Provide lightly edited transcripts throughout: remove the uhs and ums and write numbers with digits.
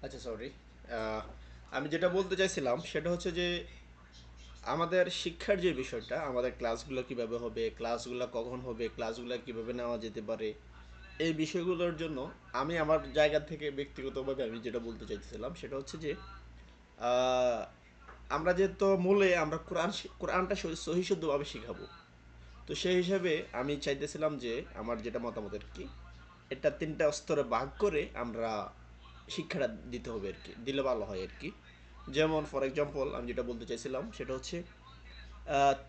আচ্ছা, সরি। আমি যেটা বলতে চাইছিলাম সেটা হচ্ছে যে আমাদের শিক্ষার যে বিষয়টা, আমাদের ক্লাসগুলো কিভাবে হবে, ক্লাসগুলো কখন হবে, ক্লাসগুলো কিভাবে নেওয়া যেতে পারে, এই বিষয়গুলোর জন্য আমি আমার জায়গা থেকে ব্যক্তিগতভাবে আমি যেটা বলতে চাইছিলাম সেটা হচ্ছে যে আহ, আমরা যেহেতু মূলে আমরা কোরআনটা সহি শুদ্ধভাবে শিখাবো। তো সেই হিসাবে আমি চাইতেছিলাম যে আমার যেটা মতামত আর কি, এটা তিনটা স্তরে ভাগ করে আমরা শিক্ষাটা দিতে হবে আর কি, দিলে ভালো হয় আর কি। যেমন ফর এক্সাম্পল আমি যেটা বলতে চাইছিলাম সেটা হচ্ছে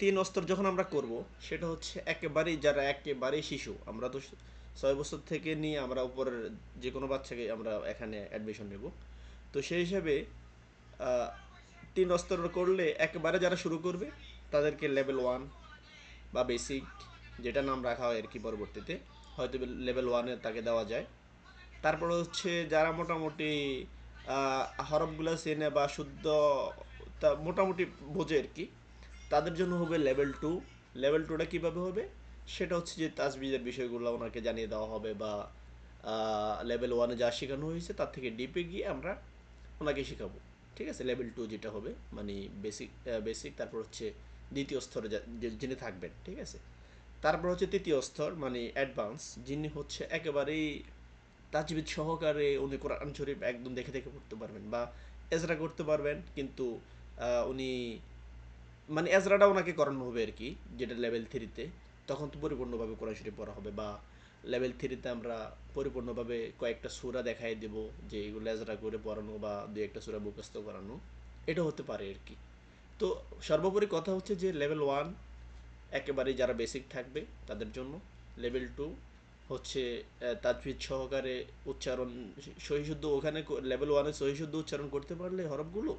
তিন স্তর যখন আমরা করব, সেটা হচ্ছে একেবারেই যারা একেবারেই শিশু, আমরা তো 6 বছর থেকে নিয়ে আমরা উপরের যে কোনো বাচ্চাকে আমরা এখানে অ্যাডমিশন নেব। তো সেই হিসাবে আহ, তিন স্তর করলে একেবারে যারা শুরু করবে তাদেরকে লেভেল 1 বা বেসিক, যেটা নাম রাখা হয় আর কি, পরবর্তীতে হয়তো লেভেল 1-এ তাকে দেওয়া যায়। তারপর হচ্ছে যারা মোটামুটি হরফগুলো চেনে বা শুদ্ধ তা মোটামুটি বোঝে আর কি, তাদের জন্য হবে লেভেল 2। লেভেল 2টা কীভাবে হবে, সেটা হচ্ছে যে তাজবিজের বিষয়গুলো ওনাকে জানিয়ে দেওয়া হবে, বা লেভেল 1-এ যা শেখানো হয়েছে তার থেকে ডিপে গিয়ে আমরা ওনাকে শেখাবো। ঠিক আছে, লেভেল 2 যেটা হবে মানে বেসিক। বেসিক তারপর হচ্ছে দ্বিতীয় স্তরে যিনি থাকবেন, ঠিক আছে। তারপর হচ্ছে তৃতীয় স্তর মানে অ্যাডভান্স, যিনি হচ্ছে একেবারেই তাজবিদ সহকারে উনি কোরআন শরীফ একদম দেখে দেখে পড়তে পারবেন বা এজরা করতে পারবেন, কিন্তু উনি মানে এজরাটা ওনাকে করানো হবে আর কি, যেটা লেভেল 3-তে। তখন তো পরিপূর্ণভাবে কোরআন শরীফ পড়া হবে, বা লেভেল 3-তে আমরা পরিপূর্ণভাবে কয়েকটা সূরা দেখাই দেব, যে এগুলো এজরা করে পড়ানো বা দু একটা সূরা মুখস্থ করানো। এটা হতে পারে আর কি। তো সর্বোপরি কথা হচ্ছে যে লেভেল 1 একেবারে যারা বেসিক থাকবে তাদের জন্য, লেভেল 2 হচ্ছে তাজবিদ সহকারে উচ্চারণ সহিশুদ্ধ, ওখানে লেভেল 1-এ সহিশুদ্ধ উচ্চারণ করতে পারলে হরফগুলো,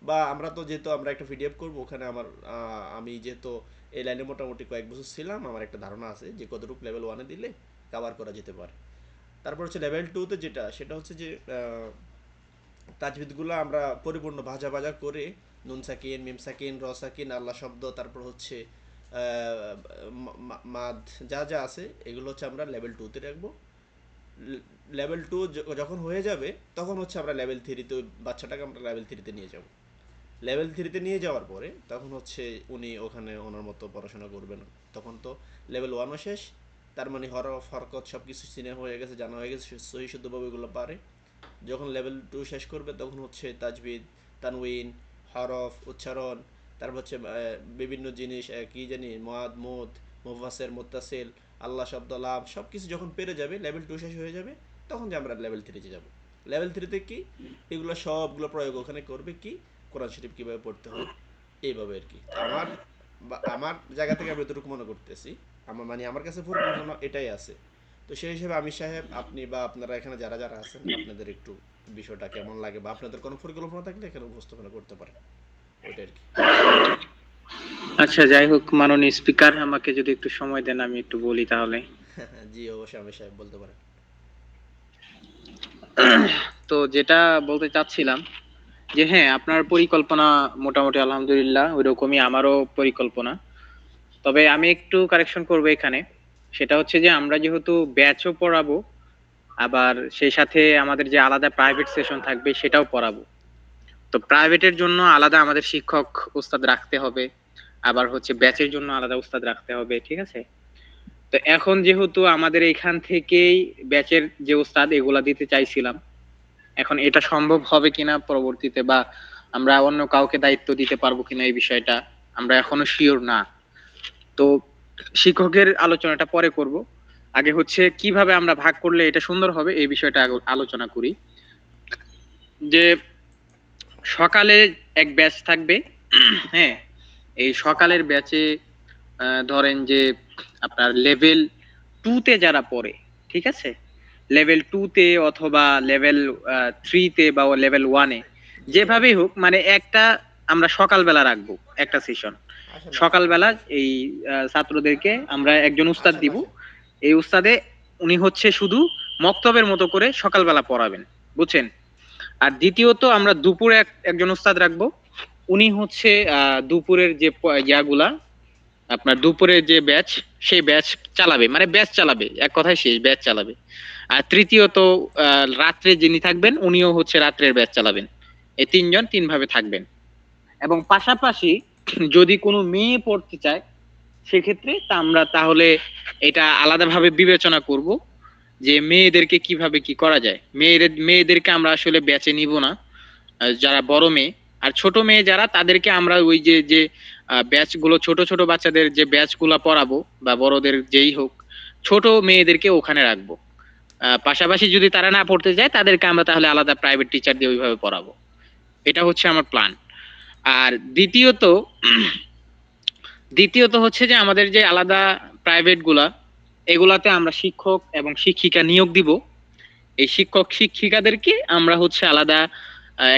বা আমরা তো যেহেতু আমরা একটা পিডিএফ করবো ওখানে আমার আমি যেহেতু এই লাইনে মোটামুটি কয়েক বছর ছিলাম, আমার একটা ধারণা আছে যে কতটুকু লেভেল 1-এ দিলে কাভার করা যেতে পারে। তারপর হচ্ছে লেভেল 2-তে যেটা, সেটা হচ্ছে যে তাজবিদগুলো আমরা পরিপূর্ণ ভাজা ভাজা করে নুন সাকিন, মিম সাকিন, র সাকিন, আল্লাহ শব্দ, তারপর হচ্ছে মাদ, যা যা আছে এগুলো হচ্ছে আমরা লেভেল 2-তে রাখবো। লেভেল 2 যখন হয়ে যাবে তখন হচ্ছে আমরা লেভেল 3-তে বাচ্চাটাকে আমরা লেভেল 3-তে নিয়ে যাব। লেভেল 3-তে নিয়ে যাওয়ার পরে তখন হচ্ছে উনি ওখানে ওনার মতো পড়াশোনা করবেন। তখন তো লেভেল 1-ও শেষ, তার মানে হরফ হরকত সব কিছু চিনে হয়ে গেছে, জানা হয়ে গেছে, সহি শুদ্ধভাবে এগুলো পারে। যখন লেভেল 2 শেষ করবে তখন হচ্ছে তাজবিদ, তানউইন, হরফ, উচ্চারণ, তারপর হচ্ছে বিভিন্ন জিনিস, কি জানি, মাদ, মুদ, মুফাসসির, মুত্তাসিল, আল্লাহ শব্দ, লাভ, সব কিছু যখন পেরে যাবে, লেভেল 2 শেষ হয়ে যাবে, তখন যে আমরা লেভেল 3-তে যাব। লেভেল 3-তে কি এগুলো সবগুলো প্রয়োগ ওখানে করবে, কি কোরআন শরীফ কীভাবে পড়তে হয়, এইভাবে আর কি। তো আমার জায়গা থেকে আমি যতটুকু মনে করতেছি, আমার মানে আমার কাছে পরিকল্পনা এটাই আছে। তো সেই হিসেবে আমি সাহেব, আপনি বা আপনারা এখানে যারা যারা আছেন, আপনাদের একটু বিষয়টা কেমন লাগে, বা আপনাদের কোনো পরিকল্পনা থাকলে এখানে উপস্থাপনা করতে পারেন, ওইটা আর কি। আচ্ছা, যাই হোক, মাননীয় স্পিকার, আমাকে যদি একটু সময় দেন আমি একটু বলি তাহলে। জি অবশ্যই, আমি সাহেব বলতে পারেন। তো যেটা বলতে চাচ্ছিলাম যে হ্যাঁ, আপনার পরিকল্পনা মোটামুটি আলহামদুলিল্লাহ ওইরকমই আমারও পরিকল্পনা। তবে আমি একটু কারেকশন করবো এখানে। সেটা হচ্ছে যে আমরা যেহেতু ব্যাচও পড়াবো, আবার সেই সাথে আমাদের যে আলাদা প্রাইভেট সেশন থাকবে সেটাও পড়াবো। তো প্রাইভেটের জন্য আলাদা আমাদের শিক্ষক উস্তাদ রাখতে হবে, আবার হচ্ছে ব্যাচের জন্য আলাদা উস্তাদ রাখতে হবে, ঠিক আছে? তো এখন যেহেতু আমাদের এখান থেকেই ব্যাচের যে উস্তাদ এগুলা দিতে চাইছিলাম, এখন এটা সম্ভব হবে কিনা পরবর্তীতে, বা আমরা অন্য কাউকে দায়িত্ব দিতে পারবো কিনা এই বিষয়টা আমরা এখনো শিওর না। তো শিক্ষকের আলোচনাটা পরে করব। আগে হচ্ছে কিভাবে আমরা ভাগ করলে এটা সুন্দর হবে এই বিষয়টা আগে আলোচনা করি। যে সকালে এক ব্যাচ থাকবে, হ্যাঁ, এই সকালের ব্যাচে ধরেন যে আপনার লেভেল 2 তে যারা পড়ে, ঠিক আছে, লেভেল 2 তে অথবা লেভেল 3 তে বা লেভেল 1-এ, জি যেভাবেই হোক মানে একটা আমরা সকালবেলা রাখবো একটা সেশন। আসেন, আসেন, সকালবেলা আসেন, আসেন, এই ছাত্রদেরকে আমরা একজন উস্তাদ আসেন, দিব। আসেন। এই উস্তাদে উনি হচ্ছে শুধু মক্তবের মতো করে সকালবেলা পড়াবেন, বুঝছেন? আর দ্বিতীয়ত আমরা দুপুরে একজন উস্তাদ রাখবো। উনি হচ্ছে দুপুরের যে ইয়াগুলা আপনার দুপুরে যে ব্যাচ, সেই ব্যাচ চালাবে, মানে ব্যাচ চালাবে, এক কথায় শেষ ব্যাচ চালাবে। আর তৃতীয়ত রাত্রে যিনি থাকবেন উনিও হচ্ছে রাত্রের ব্যাচ চালাবেন। এই তিনজন তিন ভাবে থাকবেন। এবং পাশাপাশি যদি কোনো মেয়ে পড়তে চায়, সেক্ষেত্রে তা আমরা তাহলে এটা আলাদাভাবে বিবেচনা করব যে মেয়েদেরকে কিভাবে কি করা যায়। মেয়েদেরকে আমরা আসলে ব্যাচে নিব না, যারা বড় মেয়ে। আর ছোট মেয়ে যারা, তাদেরকে আমরা ওই যে যে ব্যাচ গুলো, ছোট ছোট বাচ্চাদের যে ব্যাচ গুলা পড়াবো, বা বড়দের যেই হোক, ছোট মেয়েদেরকে ওখানে রাখবো। পাশাপাশি যদি তারা না পড়তে যায়, তাদেরকে আমরা তাহলে আলাদা প্রাইভেট টিচার দিয়ে ওইভাবে পড়াবো। এটা হচ্ছে আমার প্ল্যান। আর দ্বিতীয়ত হচ্ছে যে আমাদের যে আলাদা প্রাইভেট গুলা, এগুলাতে আমরা শিক্ষক এবং শিক্ষিকা নিয়োগ দিব। এই শিক্ষক শিক্ষিকাদেরকে আমরা হচ্ছে আলাদা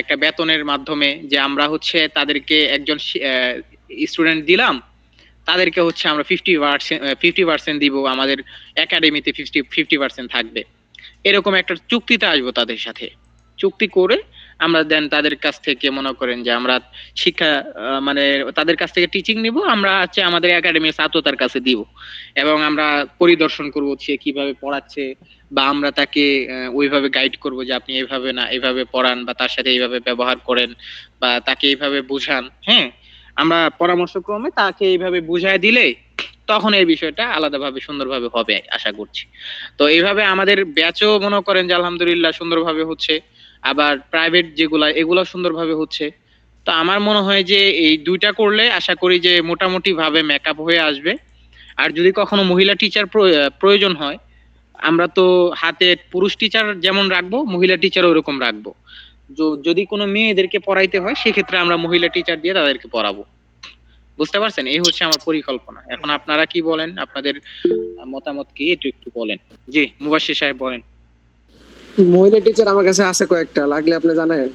একটা বেতনের মাধ্যমে, যে আমরা হচ্ছে তাদেরকে একজন স্টুডেন্ট দিলাম, তাদেরকে হচ্ছে আমরা 50% দিব, আমাদের একাডেমিতে 50% থাকবে। এরকম একটা চুক্তিতে আসবো তাদের সাথে। চুক্তি করে আমরা দেন তাদের কাছ থেকে মনে করেন যে আমরা শিক্ষা, মানে তাদের কাছ থেকে টিচিং নিব, আমরা হচ্ছে আমাদের একাডেমির ছাত্রতার কাছে দিব। এবং আমরা পরিদর্শন করব সে কিভাবে পড়াচ্ছে, বা আমরা তাকে ওইভাবে গাইড করব যে আপনি এইভাবে না এইভাবে পড়ান, বা তার সাথে এইভাবে ব্যবহার করেন, বা তাকে এইভাবে বুঝান। হ্যাঁ, আমরা পরামর্শক্রমে তাকে এইভাবে বুঝায় দিলে তখন এই বিষয়টা আলাদাভাবে সুন্দরভাবে হবে আশা করছি। তো এইভাবে আমাদের ব্যাচও মনে করেন যে আলহামদুলিল্লাহ সুন্দরভাবে হচ্ছে, আবার প্রাইভেট যেগুলা এগুলো সুন্দরভাবে হচ্ছে। তো আমার মনে হয় যে এই দুইটা করলে আশা করি যে মোটামুটি ভাবে মেকআপ হয়ে আসবে। আর যদি কখনো মহিলা টিচার প্রয়োজন হয়, আমরা তো হাতে পুরুষ টিচার যেমন রাখবো, মহিলা টিচার ওরকম রাখবো। যদি কোনো মেয়েদেরকে পড়াইতে হয়, সেক্ষেত্রে আমরা মহিলা টিচার দিয়ে তাদেরকে পড়াবো। বুঝতে পারছেন? এই হচ্ছে আমার পরিকল্পনা। এখন আপনারা কি বলেন? আপনাদের মতামত কি একটু একটু বলেন। জি, মুবাশশির সাহেব বলেন। মহিলা টিচার আমার কাছে আছে কয়েকটা, লাগলে আপনি জানেন।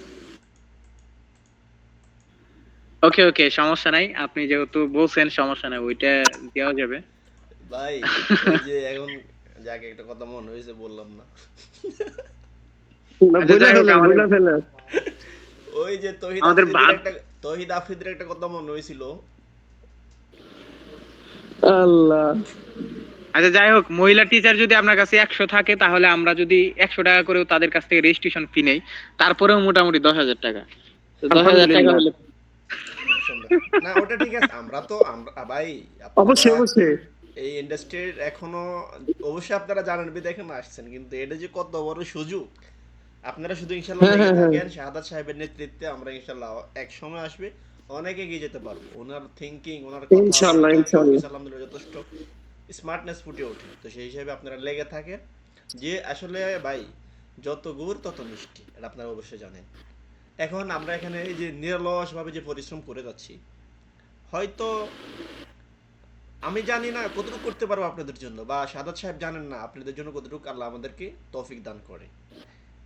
ওকে ওকে, সমস্যা নাই, আপনি যেহেতু বলছেন সমস্যা নাই, ওইটা দেওয়া যাবে। ভাই ওই যে এখন যাকে একটা কথা মনে হয়েছে বললাম না, আচ্ছা, বইলা যাই হোক, ফেলেন, আমাদের বইলা ফেলেন। ওই যে আমাদের তহিদ আফ্রিদির একটা কথা মনে হয়েছিল। আল্লাহ। আচ্ছা যাই হোক, মহিলা টিচার যদি আপনার কাছে 100 থাকে, তাহলে আমরা যদি 100 টাকা করেও তাদের কাছ থেকে রেজিস্ট্রেশন ফি নেই, তারপরেও মোটামুটি 10,000 টাকা। তো 10,000 টাকা আলহামদুলিল্লাহ। হলে সুন্দর। না ওটা ঠিক আছে, আমরা ভাই আপনারা অবশ্যই, অবশ্যই। এই ইন্ডাস্ট্রির এখনো অবশ্যই আপনারা জানেন বি দেখেন আসছেন, কিন্তু এটা যে কত বড় সুযোগ, আপনারা শুধু ইনশাল্লাহ হ্যাঁ, লেগে হ্যাঁ, হ্যাঁ। থাকেন। শাহাদাত সাহেবের নেতৃত্বে আমরা ইনশাল্লাহ এক সময় আসবে, অনেক এগিয়ে যেতে পারবো। ওনার থিঙ্কিং, ওনার ইনশাআল্লাহ, কথাবার্তা ইনশাআল্লাহ। সবকিছু আলহামদুলিল্লাহ যথেষ্ট স্মার্টনেস ফুটে ওঠে। তো সেই হিসাবে আপনারা লেগে থাকেন। যে আসলে ভাই যত গুড় তত মিষ্টি, এটা আপনারা অবশ্যই জানেন। এখন আমরা এখানে এই যে নিরলসভাবে যে পরিশ্রম করে যাচ্ছি, হয়তো আমি জানি না কতটুকু করতে পারবো আপনাদের জন্য, বা সাদাত সাহেব জানেন না আপনাদের জন্য কতটুকু আল্লাহ আমাদেরকে তৌফিক দান করে।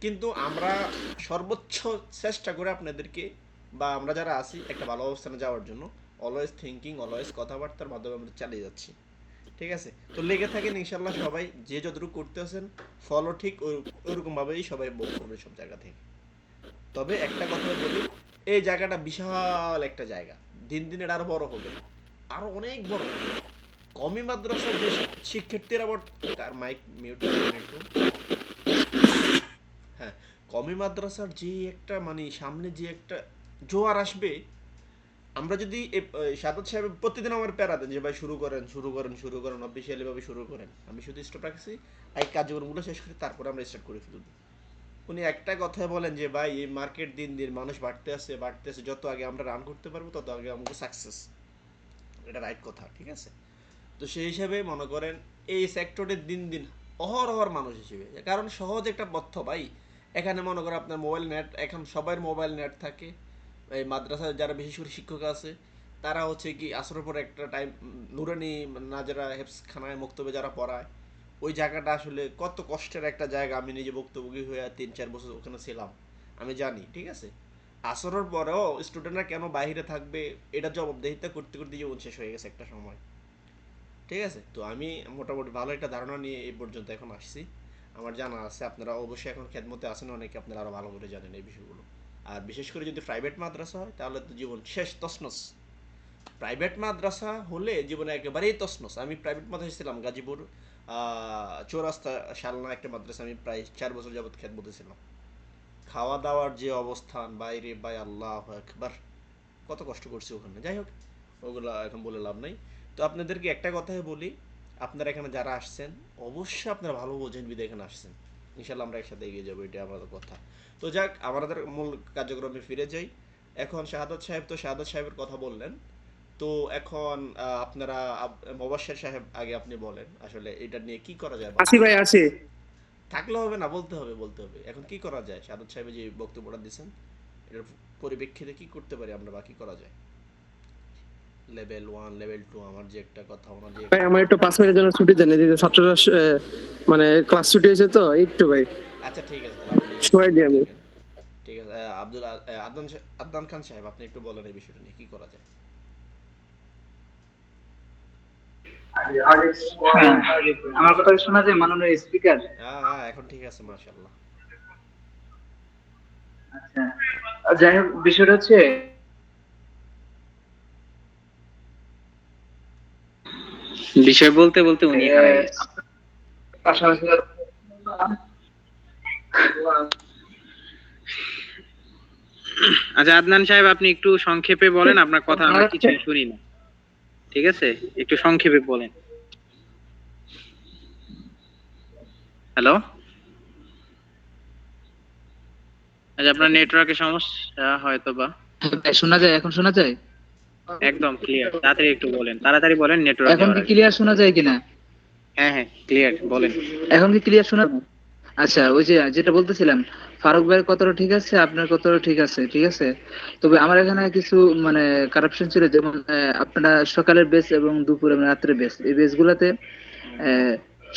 কিন্তু আমরা সর্বোচ্চ চেষ্টা করে আপনাদেরকে, বা আমরা যারা আছি একটা ভালো অবস্থানে যাওয়ার জন্য অলওয়েজ থিঙ্কিং, অলওয়েজ কথাবার্তার মাধ্যমে আমরা চালিয়ে যাচ্ছি। ঠিক আছে, তো লেগে থাকেন ইনশাল্লাহ। সবাই যে যতটুকু করতে আছেন ফলো ঠিক ওরকমভাবেই সবাই করবে সব জায়গা থেকে। তবে একটা কথা বলি, এই জায়গাটা বিশাল একটা জায়গা, দিন দিন এটা আরো বড় হবে, আরো অনেক বড় হবে। কমি মাদ্রাসার যে শিক্ষার্থীরা কার মাইক মিউট করবেন একটু। হ্যাঁ, কমি মাদ্রাসার যে একটা মানে সামনে যে একটা জোয়ার আসবে, আমরা যদি সাদাত সাহেব প্রতিদিন আমার প্যারা দেন যে ভাই শুরু করেন শুরু করেন শুরু করেন, অফিসিয়ালি ভাবে শুরু করেন, আমি শুধু স্টপ রাখছি এই কার্যক্রমগুলো শেষ করি, তারপরে আমরা স্টার্ট করে ফেলব। উনি একটা কথা বলেন যে ভাই এই মার্কেট দিন দিন মানুষ বাড়তে আছে বাড়তে আছে, যত আগে আমরা রান করতে পারবো তত আগে আমাকে সাকসেস। এটা রাইট কথা, ঠিক আছে। তো সেই হিসাবে মনে করেন এই সেক্টরে দিন দিন অহরহর মানুষ হিসেবে, কারণ সহজ একটা পথ্য ভাই। এখানে মনে করেন আপনার মোবাইল নেট, এখন সবার মোবাইল নেট থাকে। এই মাদ্রাসায় যারা বিশেষ করে শিক্ষক আছে, তারা হচ্ছে কি আসরের পর একটা টাইম নুরানি নাজরা হেফসখানায় মক্তবে যারা পড়ায়, ওই জায়গাটা আসলে কত কষ্টের একটা জায়গা। আমি নিজে ভুক্তভোগী হয়ে 3-4 বছর ওখানে ছিলাম, আমি জানি, ঠিক আছে। আসরের পরেও স্টুডেন্টরা কেন বাইরে থাকবে, এটা জবাবদিহিতা করতে করতে জীবন শেষ হয়ে গেছে একটা সময়। ঠিক আছে, তো আমি মোটামুটি ভালো একটা ধারণা নিয়ে এই পর্যন্ত এখন আসছি। আমার জানা আছে আপনারা অবশ্যই এখন খেদমতে আছেন অনেকে, আপনারা আরো ভালো করে জানেন এই বিষয়গুলো। আর বিশেষ করে যদি প্রাইভেট মাদ্রাসা হয় তাহলে তো জীবন শেষ, তছনছ। প্রাইভেট মাদ্রাসা হলে জীবনে একেবারেই তছনছ। আমি প্রাইভেট মাদ্রাসায় ছিলাম গাজীপুর চৌরাস্তা শালনা একটা মাদ্রাসা, আমি প্রায় 4 বছর যাবত খেদমতে ছিলাম। খাওয়া দাওয়ার যে অবস্থান, বাইরে বাই আল্লাহ একবার কত কষ্ট করছি ওখানে। যাই হোক, ওগুলো এখন বলে লাভ নাই। তো আপনাদেরকে একটা কথাই বলি, আপনারা এখানে যারা আসছেন অবশ্যই আপনারা ভালো বোঝেন বিধায় এখানে আসছেন। ইনশাল্লাহ আমরা একসাথে এগিয়ে যাবো, এটা আমাদের কথা। তো যাক, আমাদের মূল কার্যক্রমে ফিরে যাই। এখন শাহাদাত সাহেব, তো শাহাদাত সাহেবের কথা বললেন। তো এখন আপনারা মোবাশ্বের সাহেব, আগে আপনি বলেন আসলে এটা নিয়ে কি করা যায়। আসি ভাই, আসি। থাকলে হবে না, বলতে হবে, বলতে হবে। এখন কি করা যায়, শাহাদাত সাহেব যে বক্তব্যটা দিচ্ছেন এটার পরিপ্রেক্ষিতে কি করতে পারি আমরা বা কি করা যায়? লেভেল 1 লেভেল 2, আমার যে একটা কথা, ওনার যে ভাই আমার একটু 5 মিনিটের জন্য ছুটি দেন, এই যে ছাত্ররা মানে ক্লাস ছুটি হয়েছে তো একটু ভাই আচ্ছা ঠিক আছে, তাহলে আপনি সময় দিই আমি। থাকেন। ঠিক আছে, আদনান খান সাহেব, আপনি একটু বলেন এই বিষয়টা নিয়ে কি করা যায়। হ্যাঁ, আমার কথা শোনা যায় মাননীয় স্পিকার? হ্যাঁ হ্যাঁ, এখন ঠিক আছে, মাশাআল্লাহ। আচ্ছা, যাই হোক, বিষয়টা হচ্ছে বিষয় বলতে বলতে উনি হারাই গেছে। পাশাপাশি আচ্ছা আদনান সাহেব, আপনি একটু সংক্ষেপে বলেন, আপনার কথা আমরা কিছুই শুনি না। ঠিক আছে, একটু সংক্ষেপে বলেন। হ্যালো। আচ্ছা, আপনার নেটওয়ার্কের সমস্যা হয়তো বা। শোনা যায়? এখন শোনা যায়? একদম ক্লিয়ার, তাড়াতাড়ি একটু বলেন, তাড়াতাড়ি বলেন, নেটওয়ার্ক এখন যাওয়ার কি আগে। ক্লিয়ার শোনা যায় কিনা? হ্যাঁ হ্যাঁ, ক্লিয়ার, বলেন। এখন কি ক্লিয়ার শোনা? আচ্ছা, ওই যে যেটা বলতেছিলাম, ফারুক ভাইয়ের কথাটা ঠিক আছে, আপনার কথাটা ঠিক আছে, ঠিক আছে। তবে আমার এখানে কিছু মানে কারাপশন ছিল, যেমন আপনারা সকালের বেস এবং দুপুর এবং রাত্রের বেস, এই বেস গুলাতে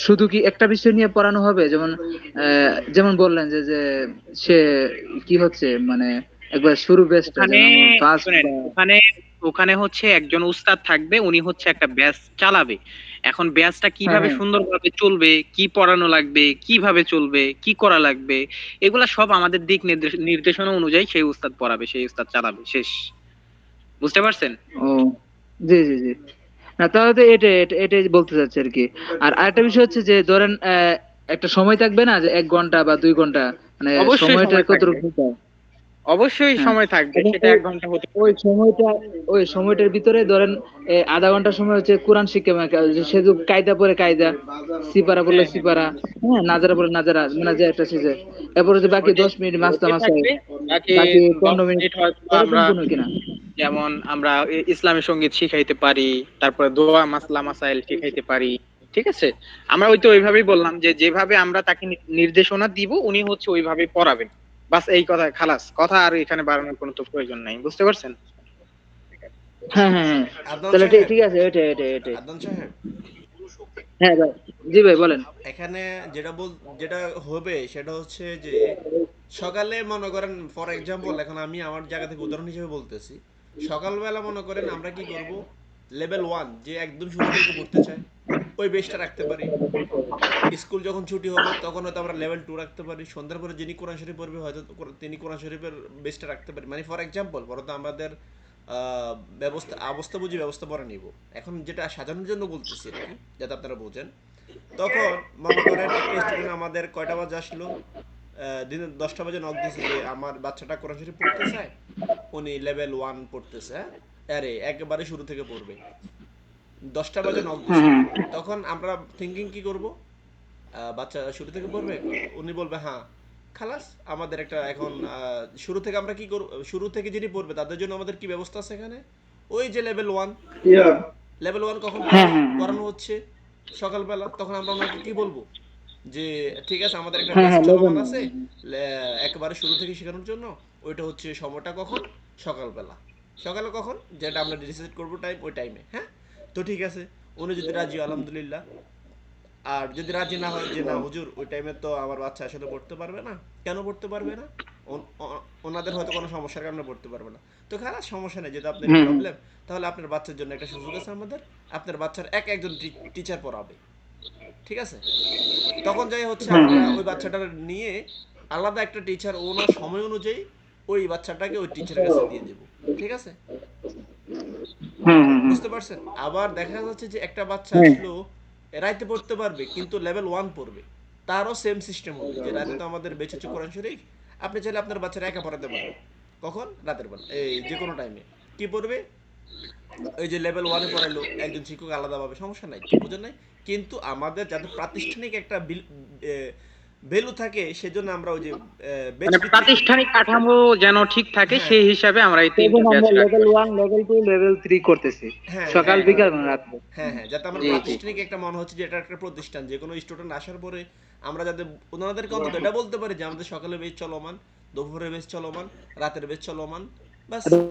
শুধু কি একটা বিষয় নিয়ে পড়ানো হবে? যেমন যেমন বললেন যে যে সে কি হচ্ছে মানে একবার শুরু বেসটা ওখানে যেমন ফার্স্ট শুনেন, বা ওখানে ওখানে হচ্ছে একজন উস্তাদ থাকবে, উনি হচ্ছে একটা ব্যাচ চালাবে। এখন ব্যাচটা হ্যাঁ কিভাবে হ্যাঁ সুন্দরভাবে চলবে, কি পড়ানো লাগবে, কিভাবে চলবে, কি করা লাগবে, এগুলা সব আমাদের দিক নির্দেশনা অনুযায়ী সেই উস্তাদ পড়াবে, সেই উস্তাদ চালাবে, শেষ। বুঝতে পারছেন? ও, জি জি জি। না তাহলে তো এটাই বলতে চাচ্ছি আর কি। আর আরেকটা বিষয় হচ্ছে যে ধরেন একটা সময় থাকবে না, যে 1 ঘন্টা বা 2 ঘন্টা, মানে অবশ্যই সময়টা সময় থাকবে, কতটুকু হয়? অবশ্যই হ্যাঁ, সময় থাকবে, এবং সেটা 1 ঘন্টা হতে ওই পারে। সময়টা ওই সময়টার ভিতরে ধরেন আধা ঘন্টা সময় হচ্ছে কোরআন শিক্ষা, মানে সে যে কায়দা পড়ে কায়দা, সিপারা বললে হ্যাঁ হ্যাঁ, সিপারা, হ্যাঁ, নাজারা বলে নাজারা, মানে যে একটা সিজে। এরপরে যে বাকি ওইটাই 10 মিনিট মাস্তা ওইটাই মাস্টার, থাকবে। বাকি বাকি 10 15 মিনিট, মিনিট হয়তো এরকম আমরা, কোনো কিনা? যেমন আমরা ইসলামী সঙ্গীত শিখাইতে পারি, তারপরে দোয়া মাসলা মাসাইল শিখাইতে পারি। ঠিক আছে, আমরা ওই তো ওইভাবেই বললাম যে যেভাবে আমরা তাকে নির্দেশনা দিব, উনি হচ্ছে ওইভাবেই পড়াবেন। বাস এই কথা, খালাস কথা, আর এখানে বাড়ানোর কোনো তো প্রয়োজন নাই, বুঝতে পারছেন? হ্যাঁ হ্যাঁ হ্যাঁ, আদনান তাহলে ঠিক সাহেব, ঠিক আছে, এটাই। আদনান সাহেব, হ্যাঁ ভাই, জি ভাই বলেন। এখানে যেটা হবে সেটা হচ্ছে যে সকালে মনে করেন, ফর এক্সাম্পল, এখন আমি আমার জায়গা থেকে উদাহরণ হিসেবে বলতেছি। সকালবেলা মনে করেন আমরা কি করব, লেভেল 1 যে একদম শুরু থেকে পড়তে চায় ওই বেসটা রাখতে পারি। স্কুল যখন ছুটি হবে তখন হয়তো আমরা লেভেল 2 রাখতে পারি। সন্ধ্যার পরে যিনি কোরআন শরীফ পড়বে হয়তো তিনি কোরআন শরীফের বেসটা রাখতে পারি। মানে ফর এক্সাম্পল, বড় তো আমাদের অবস্থা বুঝি ব্যবস্থা পরে নিব। এখন যেটা সাজানোর জন্য বলতেছি আর কি, যাতে আপনারা বোঝেন। তখন মনে করেন একটা স্টুডেন্ট আমাদের কয়টা বাজে আসলো, দিনে 10টা বাজে নক দিছে যে আমার বাচ্চাটা কোরআন শরীফ পড়তে চায়, উনি লেভেল 1 পড়তেছে। হ্যাঁ, আরে একেবারে শুরু থেকে পড়বে। 10টা বাজে নক হ্যাঁ দিছে, হ্যাঁ তখন আমরা থিঙ্কিং কি করব, বাচ্চা শুরু থেকে পড়বে, উনি বলবে হ্যাঁ খালাস। আমাদের একটা এখন শুরু থেকে আমরা কি করব, শুরু থেকে যিনি পড়বে তাদের জন্য আমাদের কি ব্যবস্থা আছে এখানে, ওই যে লেভেল 1 কখন হ্যাঁ হ্যাঁ পড়ানো হচ্ছে সকালবেলা, তখন আমরা ওনাকে কি বলবো যে ঠিক আছে, আমাদের একটা হ্যাঁ বেস হ্যাঁ, লেবেন। চলমান আছে একেবারে শুরু থেকে শেখানোর জন্য। ওইটা হচ্ছে সময়টা কখন, সকালবেলা। সকালে কখন যেটা আমরা ডিসাইড করবো টাইম, ওই টাইমে। হ্যাঁ, তো ঠিক আছে, উনি যদি রাজি, আলহামদুলিল্লাহ। আর যদি রাজি না হয় যে না হুজুর ওই টাইমে তো আমার বাচ্চা আসলে পড়তে পারবে না, কেন পড়তে পারবে না, ওনাদের হয়তো কোনো সমস্যার কারণে পড়তে পারবে না, তো খারাপ সমস্যা নেই, যেহেতু আপনার হ্যাঁ হ্যাঁ প্রবলেম, তাহলে আপনার বাচ্চার জন্য একটা সুযোগ আছে আমাদের, আপনার বাচ্চার একজন টিচার পড়াবে। ঠিক আছে, তখন যাই হচ্ছে হ্যাঁ আমরা হ্যাঁ ওই বাচ্চাটার নিয়ে আলাদা একটা টিচার ওনার সময় অনুযায়ী ওই বাচ্চাটাকে ওই টিচারের কাছে দিয়ে দেব। ঠিক আছে, হুম হুম হুম। বুঝতে পারছেন? আবার দেখা যাচ্ছে যে একটা বাচ্চা হ্যাঁ আসলো রাইতে পড়তে পারবে কিন্তু লেভেল 1 পড়বে, তারও সেম সিস্টেম হবে যে রাতে তো আমাদের বেঁচে হচ্ছে কোরআন শরীফ, আপনি চাইলে আপনার বাচ্চারা একা পড়াতে পারবেন। কখন? রাতের বেলা, এই যে কোনো টাইমে। কি পড়বে? ওই যে লেভেল 1 এ পড়াইলো একজন শিক্ষক আলাদাভাবে, সমস্যা নাই তো, বুঝেন নাই? কিন্তু আমাদের যাতে প্রাতিষ্ঠানিক একটা ভ্যালু থাকে সেজন্য আমরা ওই যে বেচ মানে ভিত্তিক। প্রাতিষ্ঠানিক কাঠামো যেন ঠিক থাকে হ্যাঁ সেই হিসাবে আমরা এই তখন তিনটা ব্যাচ আমরা রাখি। লেভেল 1 লেভেল 2 লেভেল 3 করতেছি, হ্যাঁ সকাল হ্যাঁ হ্যাঁ হ্যাঁ বিকাল মানে রাত্রে। হ্যাঁ হ্যাঁ, যাতে আমরা জি জি। প্রাতিষ্ঠানিক একটা মনে হচ্ছে যে এটা একটা প্রতিষ্ঠান, যে কোনো স্টুডেন্ট আসার পরে আমরা যাতে ওনাদেরকে অন্তত এটা বলতে পারি যে আমাদের সকালে বেচ চলমান, দুপুরে বেচ চলমান, রাতের বেচ চলমান, বাস। ওনাদের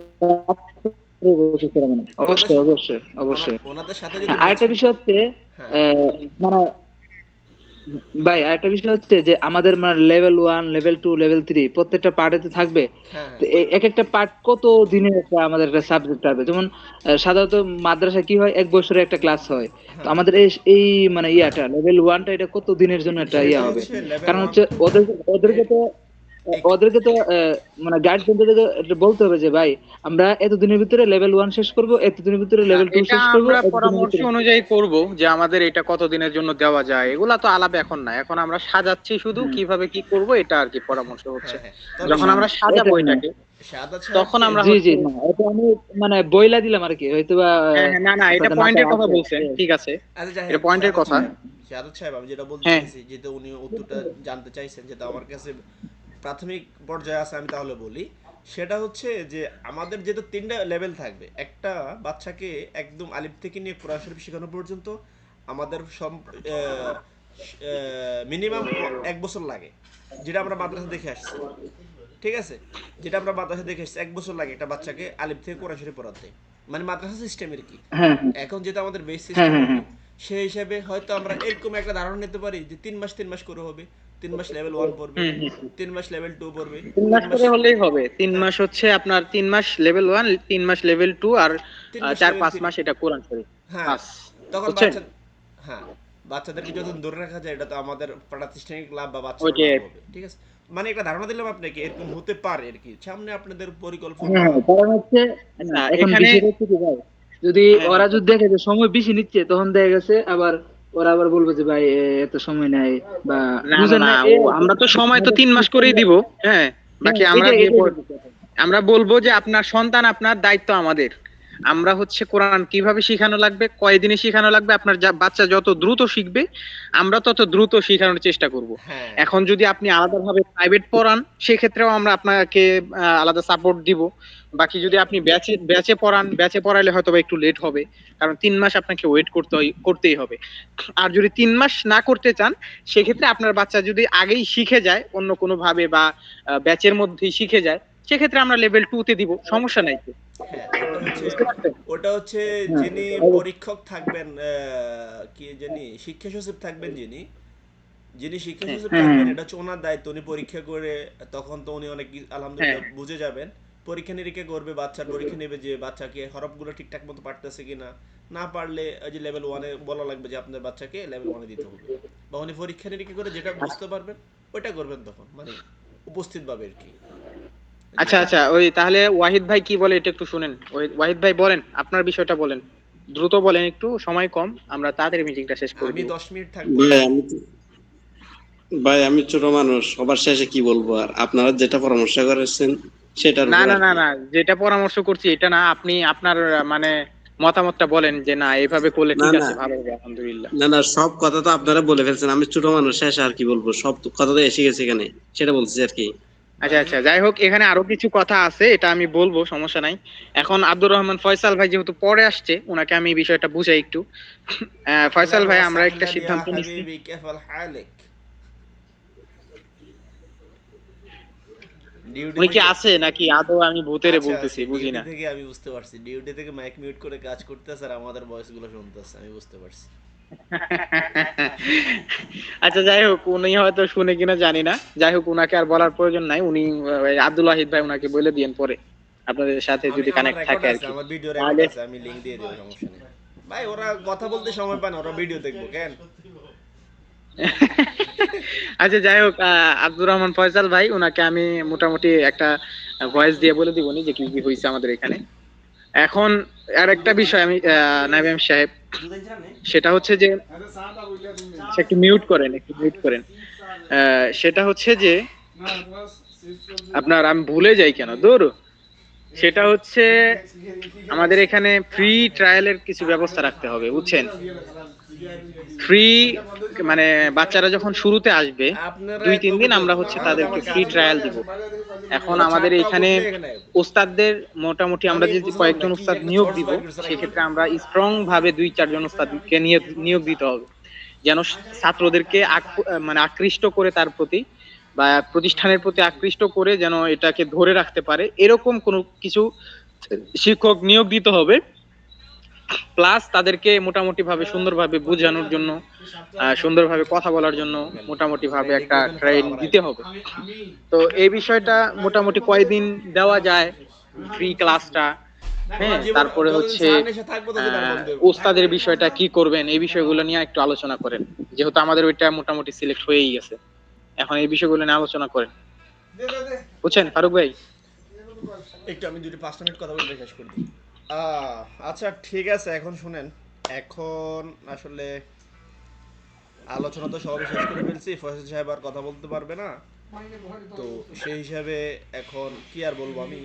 অবশ্যই অবশ্যই অবশ্যই। ওনাদের সাথে যদি বেচ। আরেকটা বিষয় হচ্ছে হ্যাঁ মানে ভাই আরেকটা বিষয় হচ্ছে যে আমাদের মানে লেভেল 1 লেভেল 2 লেভেল 3 প্রত্যেকটা পার্টে থাকবে। হ্যাঁ তো এক একটা পার্ট কত দিনের একটা আমাদের একটা সাবজেক্ট হবে, যেমন সাধারণত মাদ্রাসা কি হয়, এক বছরে একটা ক্লাস হয়। তো হ্যাঁ, আমাদের এই এই মানে ইয়াটা লেভেল 1টা এটা কত দিনের জন্য একটা সেটা ইয়া হবে? হচ্ছে লেভেল কারণ ওয়ান। হচ্ছে ওদেরকে তো এই ওদেরকে তো মানে গার্জিয়ানদেরকে এটা বলতে হবে যে ভাই আমরা এতদিনের ভিতরে লেভেল 1 শেষ করব, এতদিনের ভিতরে না, লেভেল 2 এটা শেষ করব, আমরা এতদিনের পরামর্শ ভিতরে। অনুযায়ী করব যে আমাদের এটা কতদিনের জন্য দেওয়া যায়, এগুলা তো আলাপ এখন না, এখন আমরা সাজাচ্ছি শুধু হ্যাঁ কিভাবে কি করব এটা আর কি পরামর্শ হচ্ছে। হ্যাঁ হ্যাঁ, তবে যখন আমরা সাজাবো এটাই না। এটাকে সাদা তখন সাহেবকে। আমরা জি জি হচ্ছে না, এটা আমি মানে বইলা দিলাম আর কি, হয়তো বা হ্যাঁ হ্যাঁ, না না, এটা আপনাদের পয়েন্টের মাথায় কথা আছে। বলছেন, ঠিক আছে, আচ্ছা যাই এটা হোক, পয়েন্টের কথা। সাদত সাহেব আমি যেটা বলতে হ্যাঁ চাইছি, যেহেতু উনি উত্তরটা জানতে চাইছেন, যেটা আমার কাছে প্রাথমিক পর্যায়ে আছে, আমি তাহলে বলি। সেটা হচ্ছে যে আমাদের যেহেতু তিনটা লেভেল থাকবে, একটা বাচ্চাকে একদম আলিফ থেকে নিয়ে কোরআন শরীফ শেখানো পর্যন্ত আমাদের মিনিমাম 1 বছর লাগে, যেটা আমরা মাদ্রাসা দেখে আসছি। ঠিক আছে? যেটা আমরা মাদ্রাসা দেখে আসছি 1 বছর লাগে একটা বাচ্চাকে আলিফ থেকে কোরআন শরীফ পড়াতে, মানে মাদ্রাসা সিস্টেমের কি। হ্যাঁ এখন যেটা আমাদের বেস হ্যাঁ সিস্টেম হ্যাঁ হবে, হ্যাঁ সেই হিসাবে হয়তো আমরা এরকম একটা ধারণা নিতে পারি যে 3 মাস করে হবে। 3 মাস লেভেল 1 পড়বে, হুম হুম হুম। 3 মাস লেভেল 2 পড়বে, 3 মাস 3 মাস। করে হলেই হবে, 3 মাস হ্যাঁ, হচ্ছে আপনার 3 মাস লেভেল 1, 3 মাস লেভেল 2, আর 3 মাস লেভেল 4-5 মাস 3। এটা কোরআন শরীফ। হ্যাঁ, বাস। তখন বুঝছেন? বাচ্চা। হ্যাঁ, বাচ্চাদেরকে যখন ধরে রাখা যায় এটা তো আমাদের প্রাতিষ্ঠানিক লাভ বা বাচ্চারও ওইটাই লাভ আর কি। হবে। ঠিক আছে? মানে একটা ধারণা দিলাম আপনাকে, এরকম হতে পারে আর কি, সামনে আপনাদের পরিকল্পনা। হ্যাঁ হ্যাঁ, কারণ হচ্ছে আচ্ছা এখন এখানে বিষয়টা হচ্ছে কি ভাই, যদি হ্যাঁ ওরা হ্যাঁ যদি দেখে যে সময় বেশি নিচ্ছে, তখন দেখা গেছে আবার ওরা আবার বলবে যে ভাই এত সময় নাই বা না না বুঝেন না, না ও এই আর কি। আমরা তো সময় তো আমাদের 3 মাস করেই সিস্টেমটা, দিব। হ্যাঁ, হ্যাঁ বাকি আমরা এটাই দিয়ে এটাই হচ্ছে কথা। আমরা বলবো যে আপনার সন্তান আপনার দায়িত্ব আমাদের। আমরা হচ্ছে কোরআন কিভাবে শিখানো লাগবে, কয়দিনে শিখানো লাগবে, আপনার বাচ্চা যত দ্রুত শিখবে আমরা তত দ্রুত শিখানোর চেষ্টা করব। হ্যাঁ এখন যদি আপনি আলাদাভাবে প্রাইভেট পড়ান সেক্ষেত্রেও আমরা আপনাকে আলাদা সাপোর্ট দিব। বাকি যদি আপনি ব্যাচে ব্যাচে পড়ান, ব্যাচে পড়াইলে হয়তো বা একটু লেট হবে, কারণ 3 মাস আপনাকে ওয়েট করতেই হবে। আর যদি 3 মাস না করতে চান সেক্ষেত্রে আপনার বাচ্চা যদি আগেই শিখে যায় অন্য কোনো ভাবে বা ব্যাচের মধ্যেই শিখে যায়, সেক্ষেত্রে আমরা লেভেল 2 তে দিব, সমস্যা নাই তো। হ্যাঁ, ওটা হচ্ছে, বুঝতে পারছেন? হ্যাঁ যিনি অবশ্যই। পরীক্ষক থাকবেন, কি যিনি শিক্ষা সচিব থাকবেন, যিনি শিক্ষা হ্যাঁ সচিব হ্যাঁ থাকবেন, হ্যাঁ এটা হচ্ছে ওনার দায়িত্ব। উনি পরীক্ষা করে, তখন তো উনি অনেক হ্যাঁ আলহামদুলিল্লাহ বুঝে যাবেন। পরীক্ষা নিরীক্ষা করবে, বাচ্চার পরীক্ষা নেবে যে বাচ্চাকে হরফগুলো ঠিকঠাক মতো পারতেছে কিনা। না পারলে ওই যে লেভেল 1 এ বলা লাগবে যে আপনার বাচ্চাকে লেভেল 1 এ দিতে হবে। বা উনি পরীক্ষা নিরীক্ষা করে যেটা বুঝতে পারবেন ওইটা করবেন তখন, মানে উপস্থিত ভাবে আর কি। জি। আচ্ছা আচ্ছা, ওই তাহলে ওয়াহিদ ভাই কি বলে এটা একটু শুনেন। ওই ওয়াহিদ ভাই বলেন, আপনার বিষয়টা বলেন, দ্রুত বলেন, একটু সময় কম, আমরা তাড়াতাড়ি মিটিংটা শেষ করে আমি দিব। 10 মিনিট থাকবো। ভাই আমি ভাই আমি ছোট মানুষ, সবার শেষে কি বলবো, আর আপনারা যেটা পরামর্শ করেছেন সেটার না উপর না আর না কি। না, যেটা পরামর্শ করছি এটা না, আপনি আপনার মানে মতামতটা বলেন যে না এইভাবে করলে না ঠিক না আছে, ভালো হবে, আলহামদুলিল্লাহ। না না, সব কথা তো আপনারা বলে ফেলছেন, আমি ছোট মানুষ, শেষে আর কি বলবো, সব তো কথা তো এসে গেছে এখানে, সেটা বলছি আর কি। আচ্ছা আচ্ছা, যাই হোক, এখানে আরো কিছু কথা আছে, এটা আমি বলবো, সমস্যা নাই। এখন আব্দুর রহমান ফয়সাল ভাই যেহেতু পরে আসছে, ওনাকে আমি এই বিষয়টা বুঝাই একটু। اهلا ফয়সাল ভাই, আমরা একটা وسهلا يا সিদ্ধান্ত নিচ্ছি। حبيبي، كيف حالك؟ ডিউটি উনি কি থেকে। আছে নাকি আদৌ আমি ভূতেরে আচ্ছা বলতেছি আছি, বুঝি ডিউটি না। থেকে আমি বুঝতে পারছি, ডিউটি থেকে মাইক মিউট করে কাজ করতেছে আর আমাদের ভয়েস গুলো শুনতেছে, আমি বুঝতে পারছি। আচ্ছা যাই হোক, উনি হয়তো শুনে কিনা জানি না, যাই হোক উনাকে আর বলার প্রয়োজন নাই। উনি আব্দুল ওয়াহিদ ভাই উনাকে বলে দিয়েন পরে, আপনাদের সাথে আমি, যদি আমার কানেক্ট রেকর্ড থাকে আর আছে, কি। আমার ভিডিও রেকর্ড তাহলে আছে, আমি লিংক দিয়ে দেবো, সমস্যা নেই। ভাই ওরা কথা বলতে সময় পায় না, ওরা ভিডিও দেখবো কেন? আচ্ছা যাই হোক, আব্দুর রহমান ফয়সাল ভাই, উনাকে আমি মোটামুটি একটা ভয়েস দিয়ে বলে দিবনি যে কি কি হয়েছে আমাদের এখানে। এখন আর একটা বিষয় আমি নাবিম সাহেব, সেটা হচ্ছে যে আচ্ছা, একটু মিউট করেন। সেটা হচ্ছে যে আপনার, আমি ভুলে যাই কেন দূর, সেটা হচ্ছে আমাদের এখানে ফ্রি ট্রায়ালের কিছু ব্যবস্থা রাখতে হবে, বুঝছেন? ফ্রি মানে বাচ্চারা যখন শুরুতে আসবে আপনারা 2-3 দিন বুঝুন, আমরা হচ্ছে আমি তো তাদেরকে আমার ফ্রি কাজ ট্রায়াল দিব। এখন ওরা আমাদের চারটা এখানে বসলে এখানে ওস্তাদদের মোটামুটি আমরা আমি যে বুঝলাম না কয়েকজন কি ওস্তাদ একটা নিয়োগ শর্টস দিব, বাইর করছে নাকি। সেক্ষেত্রে আমরা স্ট্রং ভাবে 2-4 জন ওস্তাদকে নিয়োগ দিতে হবে, যেন ছাত্রদেরকে মানে আকৃষ্ট করে তার প্রতি বা প্রতিষ্ঠানের প্রতি আকৃষ্ট করে যেন এটাকে ধরে রাখতে পারে, এরকম কোনো কিছু শিক্ষক নিয়োগ দিতে হবে। প্লাস তাদেরকে মোটামুটি ভাবে সুন্দরভাবে বোঝানোর জন্য, সুন্দরভাবে কথা বলার জন্য মোটামুটি ভাবে রেডি একটা করবেন, পরে ট্রেন আবার দিতে আইবেন। হবে। তো এই বিষয়টা মোটামুটি কয়দিন দেওয়া যায় ফ্রি ক্লাসটা, ওনার হ্যাঁ, জীবন তারপরে যতদিন হচ্ছে স্যার নেশা থাকবো ততদিন আর বন্ধ হইব না। ওস্তাদের বিষয়টা কি করবেন, এই বিষয়গুলো নিয়ে একটু আলোচনা করেন, যেহেতু আমাদের ওইটা মোটামুটি সিলেক্ট হয়েই গেছে। এখন এই বিষয়গুলো নিয়ে আলোচনা করেন, বুঝছেন ফারুক ভাই? একটু আমি 2-5 মিনিট কথা বলে শেষ করে দিই। আচ্ছা ঠিক আছে, এখন শুনেন। এখন আসলে আলোচনা তো সবই শেষ করে ফেলছি, ফয়সাল সাহেব আর কথা বলতে পারবে না। তো সেই হিসাবে এখন কি আর বলবো, আমি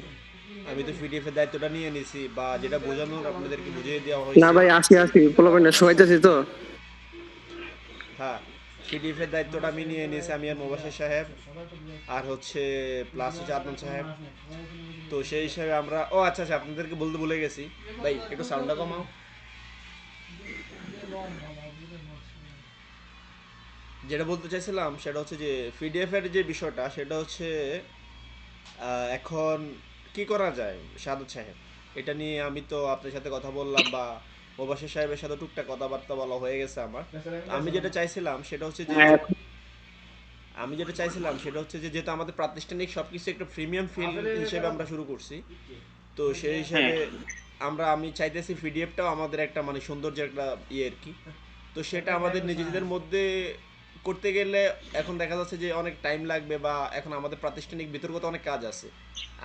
আমি তো পিডিএফ এর দায়িত্বটা নিয়ে নিছি, বা যেটা বোঝানোর আপনাদেরকে বুঝিয়ে দেওয়া না হয়েছে। ভাই, আসি আসি পোলাপাইন শোয়াইতেছি তো। হ্যাঁ, পিডিএফ এর দায়িত্বটা আমি নিয়ে নিয়েছি, আমি আর মোবাশির সাহেব আর হচ্ছে প্লাস হচ্ছে আদনান সাহেব। তো সেই হিসাবে আমরা, ও আচ্ছা আচ্ছা, আপনাদেরকে বলতে ভুলে গেছি ভাই, একটু সাউন্ডটা কমাও। যেটা বলতে চাইছিলাম সেটা হচ্ছে যে পিডিএফ এর যে বিষয়টা, সেটা হচ্ছে এখন কি করা যায় সাদত সাহেব, এটা নিয়ে আমি তো আপনার সাথে কথা বললাম, বা মোবাশির সাহেবের সাথে টুকটাক কথাবার্তা বলা হয়ে গেছে আমার। আমি যেটা চাইছিলাম সেটা হচ্ছে যে, যেহেতু আমাদের প্রাতিষ্ঠানিক সবকিছু একটা প্রিমিয়াম ফিল হিসেবে আমরা শুরু করছি, তো সেই হ্যাঁ, হিসাবে আমি চাইতেছি পিডিএফটাও আমাদের একটা মানে সৌন্দর্য একটা ইয়ে আর কি। তো সেটা আমাদের নিজেদের মধ্যে করতে গেলে এখন দেখা যাচ্ছে যে অনেক টাইম লাগবে, বা এখন আমাদের প্রাতিষ্ঠানিক বিতর্কত অনেক কাজ আছে।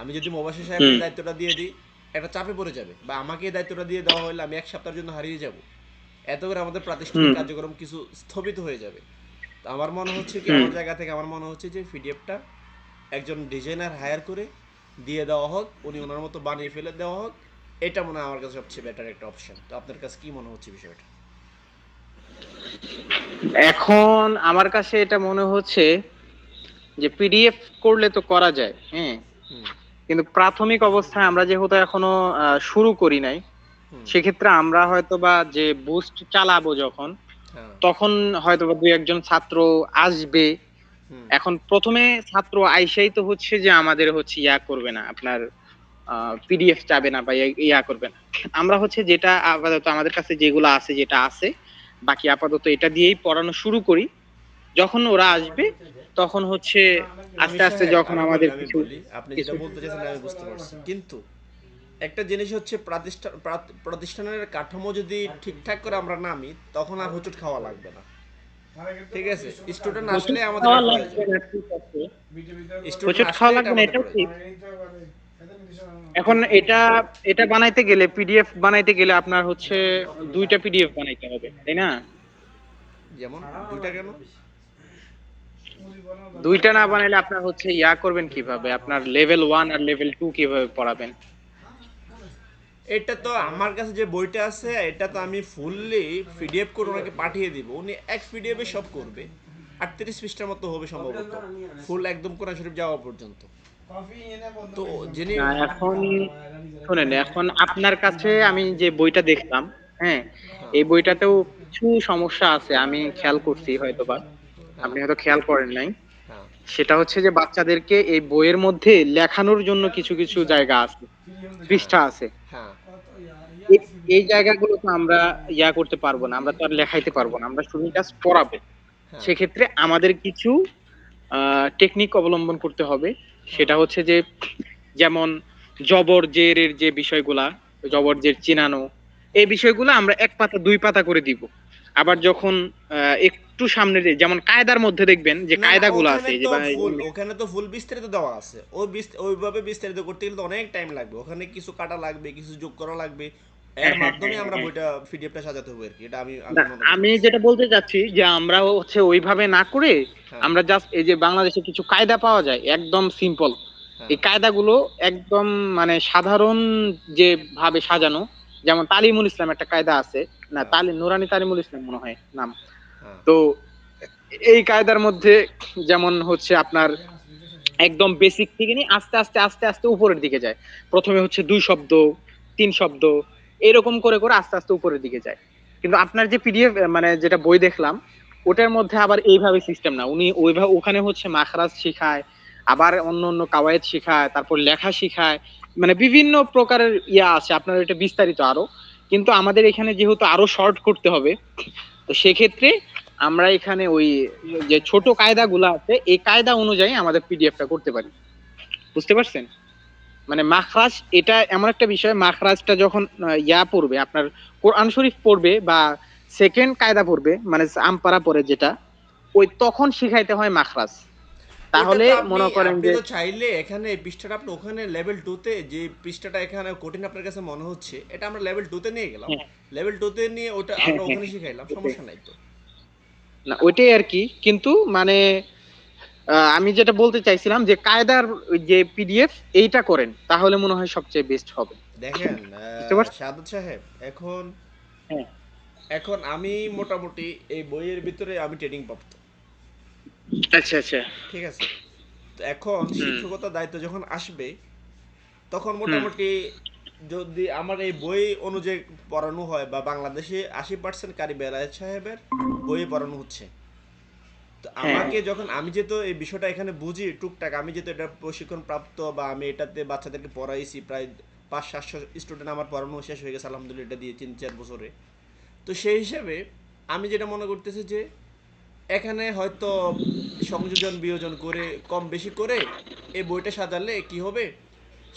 আমি যদি মোবাশির সাহেবকে হুম, দায়িত্বটা দিয়ে দিই, একটা চাপে পড়ে যাবে, বা আমাকে এই দায়িত্বটা দিয়ে দেওয়া হলে আমি 1 সপ্তাহের জন্য হারিয়ে যাব। এত করে আমাদের প্রাতিষ্ঠানিক হুম, কার্যক্রম কিছু স্থগিত হয়ে যাবে। তো আমার মনে হচ্ছে কি, হুম। আমার জায়গা থেকে আমার মনে হচ্ছে যে পিডিএফটা একজন ডিজাইনার হায়ার করে দিয়ে দেওয়া হোক, উনি ওনার মতো বানিয়ে ফেলে দেওয়া হোক। এটা মনে হয় আমার কাছে সবচেয়ে বেটার একটা অপশন। তো আপনার কাছে কি মনে হচ্ছে বিষয়টা? এখন আমার কাছে এটা মনে হচ্ছে যে পিডিএফ করলে তো করা যায়, হ্যাঁ, হুম কিন্তু প্রাথমিক অবস্থায় আমরা যেহেতু এখনো শুরু করি নাই, হুম। সেক্ষেত্রে আমরা হয়তোবা যে বুস্ট চালাবো যখন, হ্যাঁ। তখন হয়তোবা 2-1 জন ছাত্র আসবে। হুম এখন প্রথমে ছাত্র আইসাই তো হচ্ছে যে আমাদের হচ্ছে ইয়া করবে না, আপনার পিডিএফ চাবে না বা ইয়া করবে না। আমরা হচ্ছে যেটা আপাতত আমাদের কাছে যেগুলো আছে, যেটা আছে, বাকি আপাতত এটা দিয়েই পড়ানো শুরু করি। যখন ওরা আসবে তখন হচ্ছে আমি আস্তে আস্তে সাহেব, যখন আমাদের আমি কিছু বলি, আপনি যেটা কিছু বলতে চাইছেন আমি বুঝতে পারছি, কিন্তু একটা জিনিস হচ্ছে প্রতিষ্ঠানের কাঠামো যদি ঠিকঠাক করে আমরা নামি, তখন আর হোঁচট খাওয়া লাগবে না। ঠিক আছে, স্টুডেন্ট আসলে হোঁচট আমাদের খাওয়া এটা প্রয়োজন। লাগবে না, ঠিক আছে, স্টুডেন্ট হোঁচট আসলে খাওয়া এটা লাগবে না, আমাদের এটাও প্রয়োজন। ঠিক। এখন এটা এটা বানাইতে গেলে, পিডিএফ বানাইতে গেলে আপনার হচ্ছে 2টা পিডিএফ বানাইতে হবে, তাই না? যেমন দুইটা কেন? 2টা না বানাইলে আপনার হচ্ছে ইয়া করবেন কিভাবে, আপনার লেভেল 1 আর লেভেল 2 কিভাবে পড়াবেন? এটা তো আমার কাছে যে বইটা আছে, এটা তো আমি ফুললি পিডিএফ করে ওনাকে পাঠিয়ে দিব, উনি এক পিডিএফ এ সব করবে। 38 পৃষ্ঠার মতো হবে সম্ভবত, ফুল একদম কোরআন শরীফ যাওয়া পর্যন্ত। তো যিনি, না, এখন শুনেন, এখন আপনার কাছে আমি যে বইটা দেখলাম, হ্যাঁ, হ্যাঁ এই বইটাতেও কিছু সমস্যা আছে, আমি খেয়াল করছি হয়তোবা, হ্যাঁ আপনি হয়তো খেয়াল করেন নাই। হ্যাঁ সেটা হচ্ছে যে বাচ্চাদেরকে এই বইয়ের মধ্যে লেখানোর জন্য কিছু কিছু জায়গা আছে, হ্যাঁ পৃষ্ঠা আছে। হ্যাঁ এই এই জায়গাগুলো তো আমরা ইয়া করতে পারবো না, আমরা তো আর লেখাইতে পারবো না, আমরা শুধু জাস্ট পড়াবো। হ্যাঁ সেক্ষেত্রে আমাদের কিছু টেকনিক অবলম্বন করতে হবে। হ্যাঁ সেটা হচ্ছে যে, যেমন জবর জেরের যে বিষয়গুলা, হ্যাঁ জবর জের চিনানো, এই বিষয়গুলো আমরা 1 পাতা 2 পাতা করে দিব। আবার যখন একটু সামনে যেমন কায়দার মধ্যে দেখবেন যে না না, কায়দাগুলো আছে ওখানে যে তো বা ওখানে তো ফুল বিস্তারিত দেওয়া আছে। ওইভাবে বিস্তারিত করতে গেলে তো অনেক টাইম লাগবে, ওখানে কিছু কাটা লাগবে, কিছু যোগ করা লাগবে। এর হ্যাঁ হ্যাঁ মাধ্যমে হ্যাঁ আমরা হ্যাঁ। বইটা পিডিএফটা সাজাতে হবে আর কি, এটা আমি না, আমি মনে আমি করতেছি। যেটা বলতে চাচ্ছি যে আমরা হচ্ছে ওইভাবে না করে হ্যাঁ আমরা জাস্ট এই যে বাংলাদেশে কিছু কায়দা পাওয়া যায় একদম সিম্পল, হ্যাঁ এই কায়দাগুলো একদম মানে সাধারণ যে ভাবে সাজানো, যেমন তালিমুল ইসলাম একটা কায়দা আছে, না হ্যাঁ নুরানি তালিমুল ইসলাম মনে হয় নাম। হ্যাঁ তো এই কায়দার মধ্যে যেমন হচ্ছে আপনার একদম বেসিক থেকে নিয়ে আস্তে আস্তে আস্তে আস্তে উপরের দিকে যায়। প্রথমে হচ্ছে 2 শব্দ, 3 শব্দ, এরকম করে করে আস্তে আস্তে উপরের দিকে যায়। কিন্তু আপনার যে পিডিএফ মানে যেটা বই দেখলাম, হ্যাঁ। ওটার মধ্যে আবার এইভাবে সিস্টেম না, উনি ওইভাবে ওখানে হচ্ছে মাখরাজ শিখায়, আবার অন্য অন্য কাওয়ায়েদ শিখায়, তারপর লেখা শিখায়, মানে বিভিন্ন প্রকারের ইয়া আছে আপনার, এটা বিস্তারিত আরো। কিন্তু আমাদের এখানে যেহেতু আরো শর্ট করতে হবে, তো সেক্ষেত্রে আমরা এখানে ওই যে ছোট কায়দাগুলো আছে এই কায়দা অনুযায়ী আমাদের পিডিএফটা করতে পারি। বুঝতে পারছেন? মানে মাখরাজ এটা এমন একটা বিষয়, মাখরাজটা যখন ইয়া পড়বে আপনার, কোরআন শরীফ পড়বে বা সেকেন্ড কায়দা পড়বে মানে আমপারা পড়ে যেটা, ওই তখন শিখাইতে হয় মাখরাজ। ওটা তাহলে তো আপনি মনে করেন আপনি যে তো চাইলে এখানে এই পৃষ্ঠাটা আপনি ওখানে লেভেল 2 তে যে পৃষ্ঠাটা এখানে কঠিন আপনার কাছে মনে হচ্ছে, এটা আমরা লেভেল 2 তে নিয়ে গেলাম। হ্যাঁ লেভেল 2 তে নিয়ে ওটা হ্যাঁ আমরা হ্যাঁ ওখানে শিখাইলাম, ওটাই। সমস্যা নাই তো। না ওইটাই আর কি, কিন্তু মানে আমি যেটা বলতে চাইছিলাম যে কায়দার ওই যে পিডিএফ এইটা করেন তাহলে মনে হয় সবচেয়ে বেস্ট হবে। দেখেন বুঝতে পারছেন? সাদত সাহেব, এখন হ্যাঁ। এখন আমি মোটামুটি এই বইয়ের ভিতরে আমি ট্রেনিং প্রাপ্ত, আচ্ছা আচ্ছা। ঠিক আছে? তো এখন হুম শিক্ষকতার দায়িত্ব যখন আসবে, তখন হুম। মোটামুটি যদি আমার এই বই অনুযায়ী পড়ানো হয়, বা বাংলাদেশে 80% কারি বেলায়েত সাহেবের বই পড়ানো হচ্ছে, তো হ্যাঁ আমাকে যখন আমি যেহেতু এই বিষয়টা এখানে বুঝি টুকটাক, আমি যেহেতু এটা প্রশিক্ষণ প্রাপ্ত, বা আমি এটাতে বাচ্চাদেরকে পড়াইছি প্রায় 500-700 স্টুডেন্ট আমার পড়ানো শেষ হয়ে গেছে আলহামদুলিল্লাহ, এটা দিয়ে 3-4 বছরে। তো সেই হিসাবে আমি যেটা মনে করতেছি যে এখানে হয়তো সংযোজন বিয়োজন করে কম বেশি করে এই বইটা সাজালে কি হবে,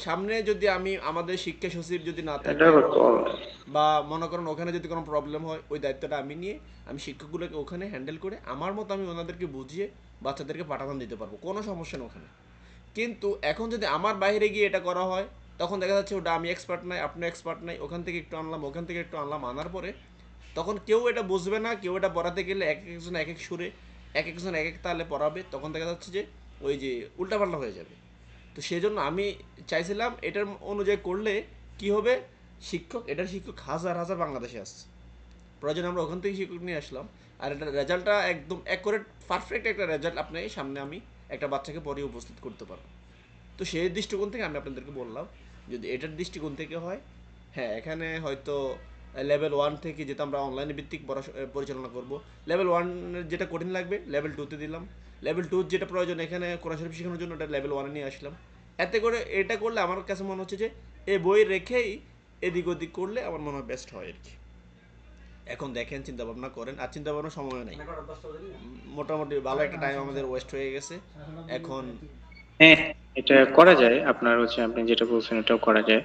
সামনে যদি আমি আমাদের শিক্ষা সচিব যদি না এটা থাকে, আবার কল। বা মনে করেন ওখানে যদি কোনো প্রবলেম হয়, ওই দায়িত্বটা আমি নিয়ে আমি শিক্ষকগুলোকে ওখানে হ্যান্ডেল করে আমার মতো আমি ওনাদেরকে বুঝিয়ে বাচ্চাদেরকে পাঠানো দিতে পারবো, কোনো সমস্যা নেই ওখানে। কিন্তু এখন যদি আমার বাইরে গিয়ে এটা করা হয়, তখন দেখা যাচ্ছে ওটা আমি এক্সপার্ট নাই, আপনি এক্সপার্ট নাই, ওখান থেকে একটু আনলাম, ওখান থেকে একটু আনলাম, আনার পরে তখন কেউ এটা বুঝবে না, কেউ এটা পড়াতে গেলে এক একজন এক এক সুরে, এক একজন এক এক তালে পড়াবে, তখন দেখা যাচ্ছে যে ওই যে উল্টাপাল্টা হয়ে যাবে। তো সেই জন্য আমি চাইছিলাম এটার অনুযায়ী করলে কি হবে, এটার শিক্ষক হাজার হাজার বাংলাদেশে আসছে, প্রয়োজন আমরা ওখান থেকে শিক্ষক নিয়ে আসলাম, আর এটার রেজাল্টটা একদম অ্যাকুরেট পারফেক্ট একটা রেজাল্ট আপনাকে সামনে আমি একটা বাচ্চাকে পরে উপস্থিত করতে পারবো। তো সেই দৃষ্টিকোণ থেকে আমি আপনাদেরকে বললাম, যদি এটার দৃষ্টিকোণ থেকে হয়, হ্যাঁ এখানে হয়তো লেভেল 1 থেকে যেটা আমরা অনলাইনে ভিত্তিক পরিচালনা করব, লেভেল 1 যেটা কঠিন লাগবে লেভেল 2 তে দিলাম, লেভেল 2 যেটা প্রয়োজন এখানে কোরআন শরীফ শেখানোর জন্য ওটা লেভেল 1 এ নিয়ে আসলাম। এতে করে এটা করলে আমার কাছে মনে হচ্ছে যে এই বই রেখেই এদিক ওদিক করলে আমার মনে হয় বেস্ট হয় আর কি। এখন দেখেন, চিন্তা ভাবনা করেন, আর চিন্তা ভাবনার সময় নেই। মোটামুটি ভালো একটা টাইম আমাদের ওয়েস্ট হয়ে গেছে এখন। হ্যাঁ, এটা করা যায়, আপনার হচ্ছে আপনি যেটা বলছেন এটাও করা যায়।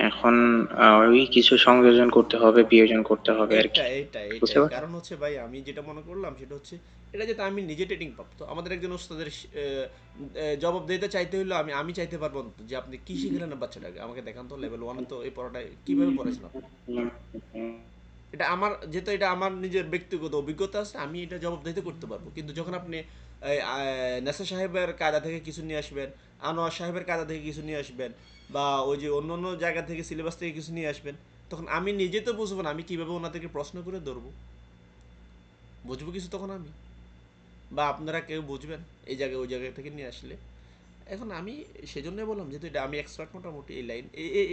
এখন ওই কিছু সংযোজন করতে হবে, বিয়োজন করতে হবে আর কি। বুঝতে এইটাই পারছেন? কারণ হচ্ছে ভাই, আমি যেটা মনে করলাম সেটা হচ্ছে, এটা যেটা আমি নিজে ট্রেনিং প্রাপ্ত, আমাদের একজন ওস্তাদের জবাব দিতে চাইতে হইলো আমি আমি চাইতে পারবো না যে আপনি কি শিখলেন না বাচ্চাটাকে, আমাকে দেখান তো লেভেল 1 তো এই পড়াটা কিভাবে পড়াইছেন আপনি। হুম, হুম, এটা আমার, যেহেতু এটা আমার নিজের ব্যক্তিগত অভিজ্ঞতা আছে, আমি এটা জবাবদিহিতা করতে পারবো। কিন্তু যখন আপনি নেসা সাহেবের কায়দা থেকে কিছু নিয়ে আসবেন, আনোয়ার সাহেবের কায়দা থেকে কিছু নিয়ে আসবেন, বা ওই যে অন্য অন্য জায়গা থেকে সিলেবাস থেকে কিছু নিয়ে আসবেন, তখন আমি নিজে তো বুঝবো না আমি কিভাবে ওনাদেরকে প্রশ্ন করে ধরবো, বুঝবো কিছু তখন আমি, বা আপনারা কেউ বুঝবেন এই জায়গায় ওই জায়গা থেকে নিয়ে আসলে। এখন আমি সেজন্যই বললাম, যেহেতু এটা আমি এক্সপার্ট মোটামুটি এই লাইন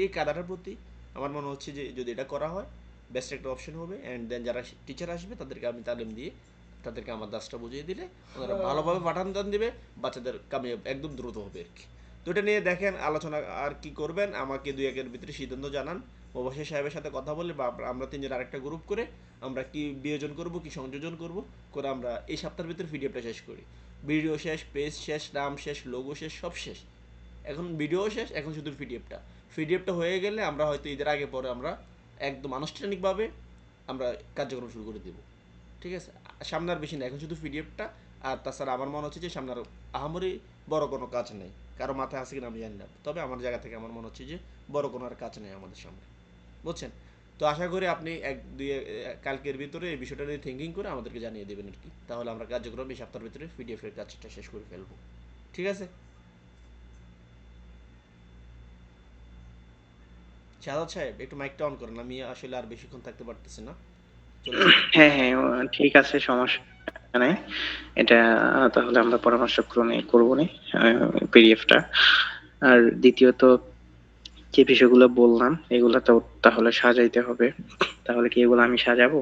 এই কাদাটার প্রতি, আমার মনে হচ্ছে যে যদি এটা করা হয় বেস্ট একটা অপশন হবে। অ্যান্ড দেন যারা টিচার আসবে তাদেরকে আমি তালিম দিয়ে তাদেরকে আমার দাসটা বুঝিয়ে দিলে ওনারা ভালোভাবে পাঠান দান দিবে, বাচ্চাদের কামিয়াব একদম দ্রুত হবে আর কি। তো এটা নিয়ে দেখেন আলোচনা আর কি করবেন, আমাকে 2-1 এর ভিতরে সিদ্ধান্ত জানান। মুবাশির সাহেবের সাথে কথা বলে, বা আমরা তিনজন আরেকটা গ্রুপ করে আমরা কি বিয়োজন করব, কি সংযোজন করব, করে আমরা এই সপ্তাহের ভিতরে ভিডিওটা শেষ করি। ভিডিও শেষ, পেজ শেষ, নাম শেষ, লোগো শেষ, সব শেষ। এখন ভিডিও শেষ, এখন শুধু পিডিএফটা হয়ে গেলে আমরা হয়তো ঈদের আগে পরে আমরা একদম আনুষ্ঠানিকভাবে আমরা কার্যক্রম শুরু করে দেব। ঠিক আছে, সামনে আর বেশি না, এখন শুধু পিডিএফটা। আর তাছাড়া আমার মনে হচ্ছে যে সামনে আর আহামরি বড় কোনো কাজ নেই, কারো মাথায় আছে কিনা আমি জানি না, তবে আমার জায়গা থেকে আমার মনে হচ্ছে যে বড় কোনো আর কাজ নেই আমাদের সামনে, বুঝছেন? তো আশা করি আপনি কালকের ভিতরে এই বিষয়টা নিয়ে থিঙ্কিং করে আমাদেরকে জানিয়ে দেবেন আর কি, তাহলে আমরা কার্যক্রম এই সপ্তাহের ভিতরে পিডিএফ এর কাজটা শেষ করে ফেলবো। ঠিক আছে শাহাদ সাহেব, একটু মাইকটা অন করেন, আমি আসলে আর বেশিক্ষণ থাকতে পারতেছি না, চলে যাবো। হ্যাঁ হ্যাঁ ঠিক আছে, সমস্যা নাই। এটা তাহলে আমরা পরামর্শক্রমে করবো নি পিডিএফটা। আর দ্বিতীয়ত যে বিষয়গুলো বললাম এগুলো তো তাহলে সাজাইতে হবে, তাহলে কি এগুলো আমি সাজাবো?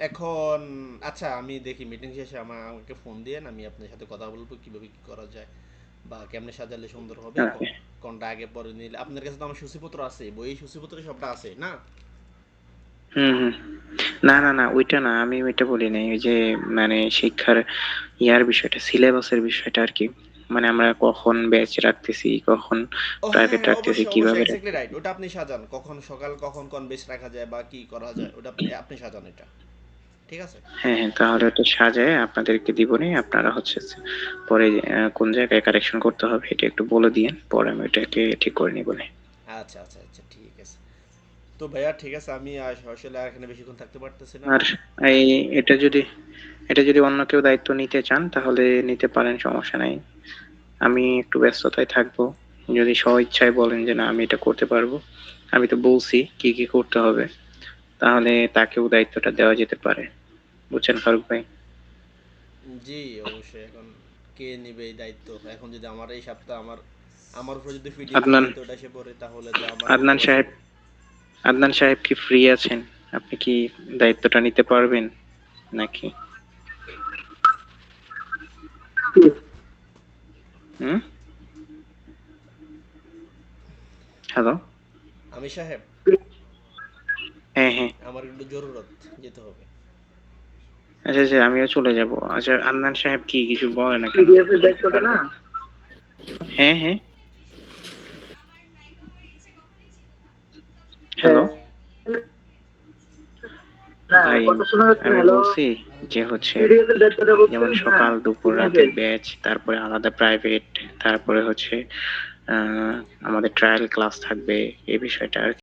এখন আচ্ছা, আমি দেখি মিটিং শেষে আমাকে ফোন দিয়েন, আমি আপনার সাথে কথা বলবো কিভাবে কি করা যায় বা কেমনে সাজালে সুন্দর হবে, আচ্ছা। কোনটা আগে পরে নিলে। আপনার কাছে তো আমার সূচিপত্র আছে, বই সূচিপত্র সবটা আছে না? হুম হুম। না না না, ওইটা না, আমি ওইটা বলি নাই, ওই যে মানে শিক্ষার ইয়ার বিষয়টা, সিলেবাসের বিষয়টা আর কি। মানে আমরা কখন ব্যাচ রাখতেছি, কখন ও হ্যাঁ প্রাইভেট হ্যাঁ, রাখতেছি, অবশ্যই অবশ্যই, কিভাবে এক্স্যাক্টলি রাখতেছি। রাইট, ওটা আপনি সাজান, কখন সকাল কখন কোন বেশ রাখা যায় বা কি করা যায়, ওটা আপনি আপনি সাজান এটা, ঠিক আছে? হ্যাঁ হ্যাঁ, তাহলে ওটা সাজায় আপনাদেরকে দিবনি, আপনারা হচ্ছে পরে কোন জায়গায় কারেকশন করতে হবে এটা একটু বলে দিয়েন, পরে আমি ওটাকে ঠিক করে নিবো নে। আচ্ছা আচ্ছা আচ্ছা, ঠিক আছে। তো ভাইয়া ঠিক আছে, আমি আসলে আর এখানে বেশিক্ষণ থাকতে পারতেছি না। আর এই এটা যদি অন্য কেউ দায়িত্ব নিতে চান তাহলে নিতে পারেন, সমস্যা নাই। আমি একটু ব্যস্ততায় থাকবো, যদি স্বইচ্ছায় বলেন যে না আমি এটা করতে পারবো, আমি তো বলছি কি কি করতে হবে, তাহলে তাকেও দায়িত্বটা দেওয়া যেতে পারে। বুঝছেন ফারুক ভাই? জি অবশ্যই, এখন কে নিবে এই দায়িত্ব? এখন যদি আমার এই সপ্তাহ আমার আমার উপর যদি পিডিএফ এর আদনান দায়িত্বটা এসে পড়ে, তাহলে তো আমার আদনান উপর। সাহেব আদনান সাহেব কি ফ্রি আছেন? আপনি কি দায়িত্বটা নিতে পারবেন নাকি? হুম? হ্যালো? আমি সাহেব, হ্যাঁ হ্যাঁ। আমার একটু জরুরত, যেতে হবে। আচ্ছা আচ্ছা, আমিও চলে যাব। আচ্ছা, আদনান সাহেব কি কিছু বলে না কেন? পিডিএফ এর দায়িত্বটা না, পারবেন? হ্যাঁ হ্যাঁ। হ্যালো না ভাই, কথা শোনা যাচ্ছে? আমি হ্যালো, বলছি যে হচ্ছে পিডিএফ এর দায়িত্বটা যেমন বলছেন? হ্যাঁ, সকাল দুপুর ঠিক আছে। রাতের ব্যাচ, তারপরে আলাদা প্রাইভেট, তারপরে হচ্ছে আমাদের ট্রায়াল ক্লাস থাকবে, এই বিষয়টা আর কি।